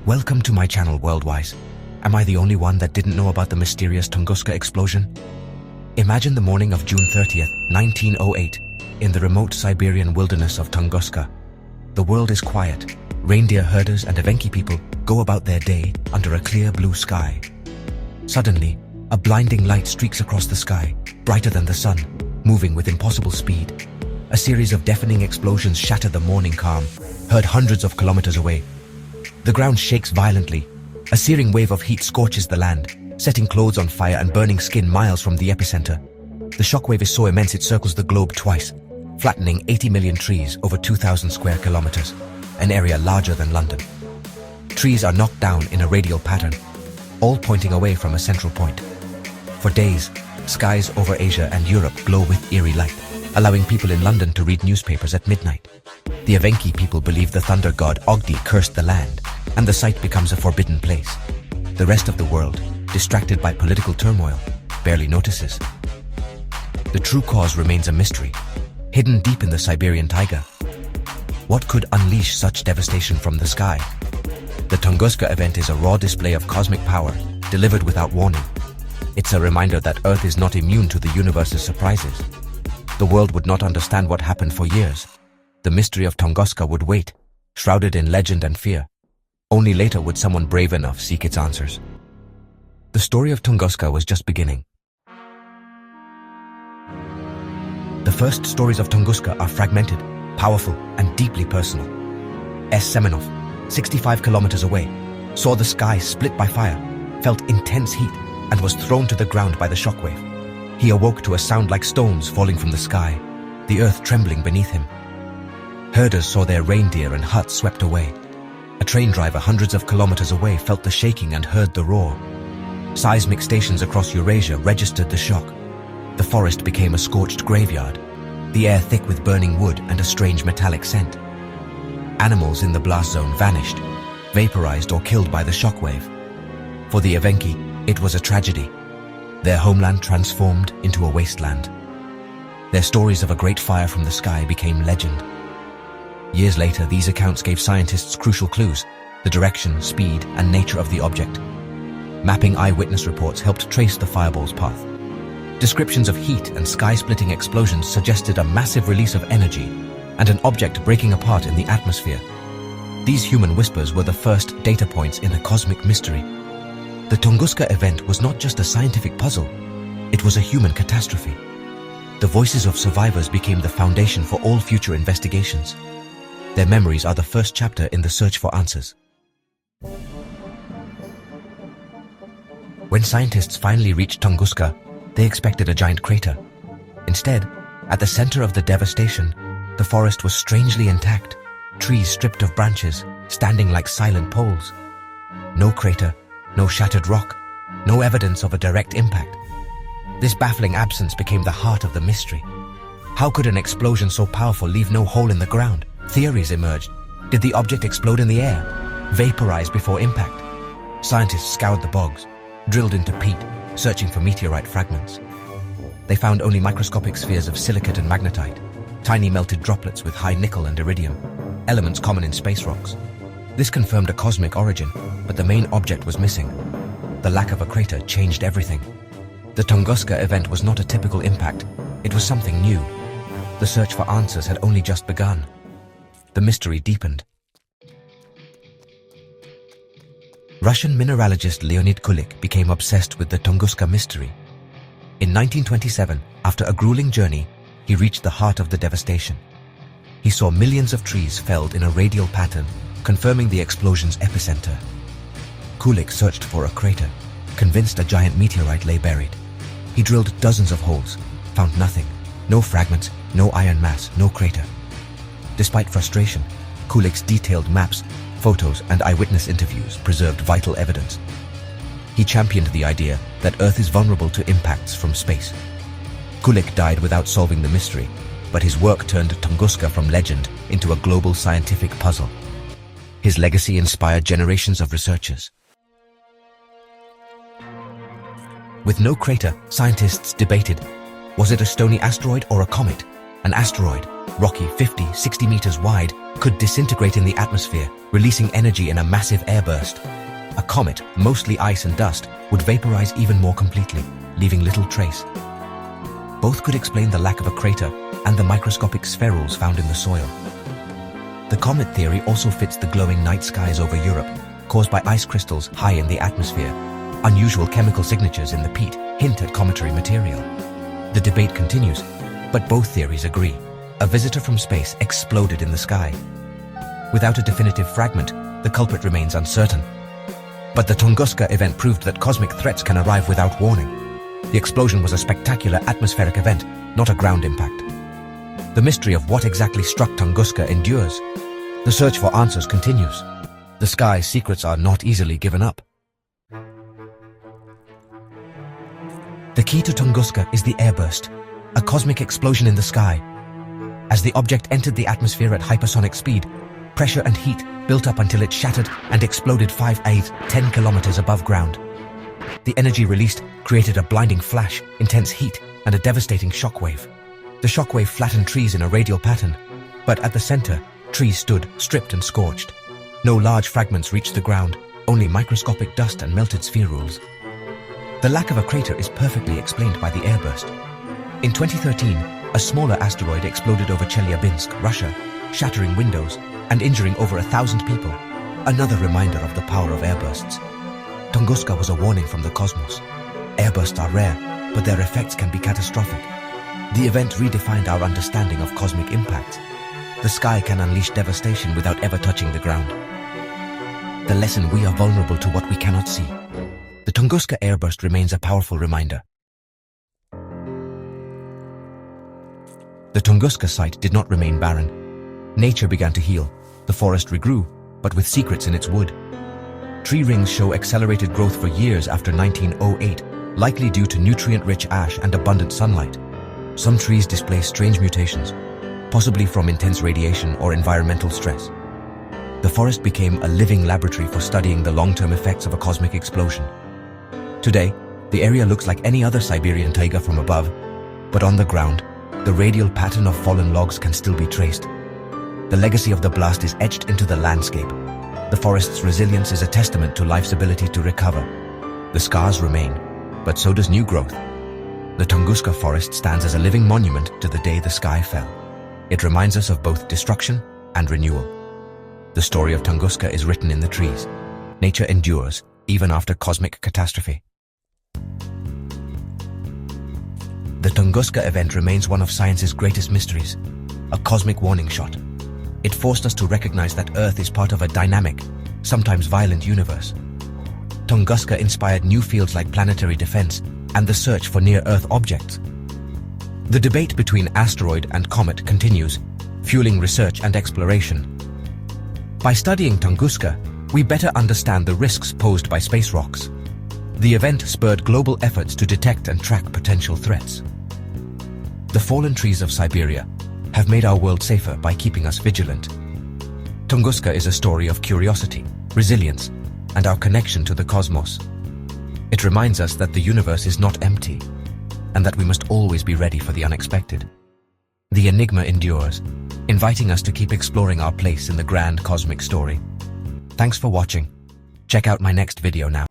Welcome to my channel Worldwise. Am I the only one that didn't know about the mysterious Tunguska explosion? Imagine the morning of June 30th, 1908, in the remote Siberian wilderness of Tunguska. The world is quiet. Reindeer herders and Evenki people go about their day under a clear blue sky. Suddenly, a blinding light streaks across the sky, brighter than the sun, moving with impossible speed. A series of deafening explosions shatter the morning calm, heard hundreds of kilometers away. The ground shakes violently. A searing wave of heat scorches the land, setting clothes on fire and burning skin miles from the epicenter. The shockwave is so immense it circles the globe twice, flattening 80 million trees over 2,000 square kilometers, an area larger than London. Trees are knocked down in a radial pattern, all pointing away from a central point. For days, skies over Asia and Europe glow with eerie light, allowing people in London to read newspapers at midnight. The Evenki people believe the thunder god Ogdi cursed the land, and the site becomes a forbidden place. The rest of the world, distracted by political turmoil, barely notices. The true cause remains a mystery, hidden deep in the Siberian taiga. What could unleash such devastation from the sky? The Tunguska event is a raw display of cosmic power, delivered without warning. It's a reminder that Earth is not immune to the universe's surprises. The world would not understand what happened for years. The mystery of Tunguska would wait, shrouded in legend and fear. Only later would someone brave enough seek its answers. The story of Tunguska was just beginning. The first stories of Tunguska are fragmented, powerful, and deeply personal. S. Semenov, 65 kilometers away, saw the sky split by fire, felt intense heat, and was thrown to the ground by the shockwave. He awoke to a sound like stones falling from the sky, the earth trembling beneath him. Herders saw their reindeer and huts swept away. A train driver hundreds of kilometers away felt the shaking and heard the roar. Seismic stations across Eurasia registered the shock. The forest became a scorched graveyard, the air thick with burning wood and a strange metallic scent. Animals in the blast zone vanished, vaporized or killed by the shockwave. For the Evenki, it was a tragedy. Their homeland transformed into a wasteland. Their stories of a great fire from the sky became legend. Years later, these accounts gave scientists crucial clues: the direction, speed, and nature of the object. Mapping eyewitness reports helped trace the fireball's path. Descriptions of heat and sky-splitting explosions suggested a massive release of energy and an object breaking apart in the atmosphere. These human whispers were the first data points in a cosmic mystery. The Tunguska event was not just a scientific puzzle, it was a human catastrophe. The voices of survivors became the foundation for all future investigations. Their memories are the first chapter in the search for answers. When scientists finally reached Tunguska, they expected a giant crater. Instead, at the center of the devastation, the forest was strangely intact, trees stripped of branches, standing like silent poles. No crater, no shattered rock, no evidence of a direct impact. This baffling absence became the heart of the mystery. How could an explosion so powerful leave no hole in the ground? Theories emerged. Did the object explode in the air, vaporize before impact? Scientists scoured the bogs, drilled into peat, searching for meteorite fragments. They found only microscopic spheres of silicate and magnetite, tiny melted droplets with high nickel and iridium, elements common in space rocks. This confirmed a cosmic origin, but the main object was missing. The lack of a crater changed everything. The Tunguska event was not a typical impact, it was something new. The search for answers had only just begun. The mystery deepened. Russian mineralogist Leonid Kulik became obsessed with the Tunguska mystery. In 1927, after a grueling journey, he reached the heart of the devastation. He saw millions of trees felled in a radial pattern, confirming the explosion's epicenter. Kulik searched for a crater, convinced a giant meteorite lay buried. He drilled dozens of holes, found nothing. No fragments, no iron mass, no crater. Despite frustration, Kulik's detailed maps, photos, and eyewitness interviews preserved vital evidence. He championed the idea that Earth is vulnerable to impacts from space. Kulik died without solving the mystery, but his work turned Tunguska from legend into a global scientific puzzle. His legacy inspired generations of researchers. With no crater, scientists debated, was it a stony asteroid or a comet? An asteroid, rocky 50-60 meters wide, could disintegrate in the atmosphere, releasing energy in a massive airburst. A comet, mostly ice and dust, would vaporize even more completely, leaving little trace. Both could explain the lack of a crater and the microscopic spherules found in the soil. The comet theory also fits the glowing night skies over Europe, caused by ice crystals high in the atmosphere. Unusual chemical signatures in the peat hint at cometary material. The debate continues, but both theories agree. A visitor from space exploded in the sky. Without a definitive fragment, the culprit remains uncertain. But the Tunguska event proved that cosmic threats can arrive without warning. The explosion was a spectacular atmospheric event, not a ground impact. The mystery of what exactly struck Tunguska endures. The search for answers continues. The sky's secrets are not easily given up. The key to Tunguska is the airburst, a cosmic explosion in the sky. As the object entered the atmosphere at hypersonic speed, pressure and heat built up until it shattered and exploded 10 kilometers above ground. The energy released created a blinding flash, intense heat, and a devastating shockwave. The shockwave flattened trees in a radial pattern, but at the center, trees stood stripped and scorched. No large fragments reached the ground, only microscopic dust and melted spherules. The lack of a crater is perfectly explained by the airburst. In 2013, a smaller asteroid exploded over Chelyabinsk, Russia, shattering windows and injuring over 1,000 people. Another reminder of the power of airbursts. Tunguska was a warning from the cosmos. Airbursts are rare, but their effects can be catastrophic. The event redefined our understanding of cosmic impacts. The sky can unleash devastation without ever touching the ground. The lesson: we are vulnerable to what we cannot see. The Tunguska airburst remains a powerful reminder. The Tunguska site did not remain barren. Nature began to heal. The forest regrew, but with secrets in its wood. Tree rings show accelerated growth for years after 1908, likely due to nutrient-rich ash and abundant sunlight. Some trees display strange mutations, possibly from intense radiation or environmental stress. The forest became a living laboratory for studying the long-term effects of a cosmic explosion. Today, the area looks like any other Siberian taiga from above, but on the ground, the radial pattern of fallen logs can still be traced. The legacy of the blast is etched into the landscape. The forest's resilience is a testament to life's ability to recover. The scars remain, but so does new growth. The Tunguska forest stands as a living monument to the day the sky fell. It reminds us of both destruction and renewal. The story of Tunguska is written in the trees. Nature endures, even after cosmic catastrophe. The Tunguska event remains one of science's greatest mysteries, a cosmic warning shot. It forced us to recognize that Earth is part of a dynamic, sometimes violent universe. Tunguska inspired new fields like planetary defense and the search for near-Earth objects. The debate between asteroid and comet continues, fueling research and exploration. By studying Tunguska, we better understand the risks posed by space rocks. The event spurred global efforts to detect and track potential threats. The fallen trees of Siberia have made our world safer by keeping us vigilant. Tunguska is a story of curiosity, resilience, and our connection to the cosmos. It reminds us that the universe is not empty, and that we must always be ready for the unexpected. The enigma endures, inviting us to keep exploring our place in the grand cosmic story. Thanks for watching. Check out my next video now.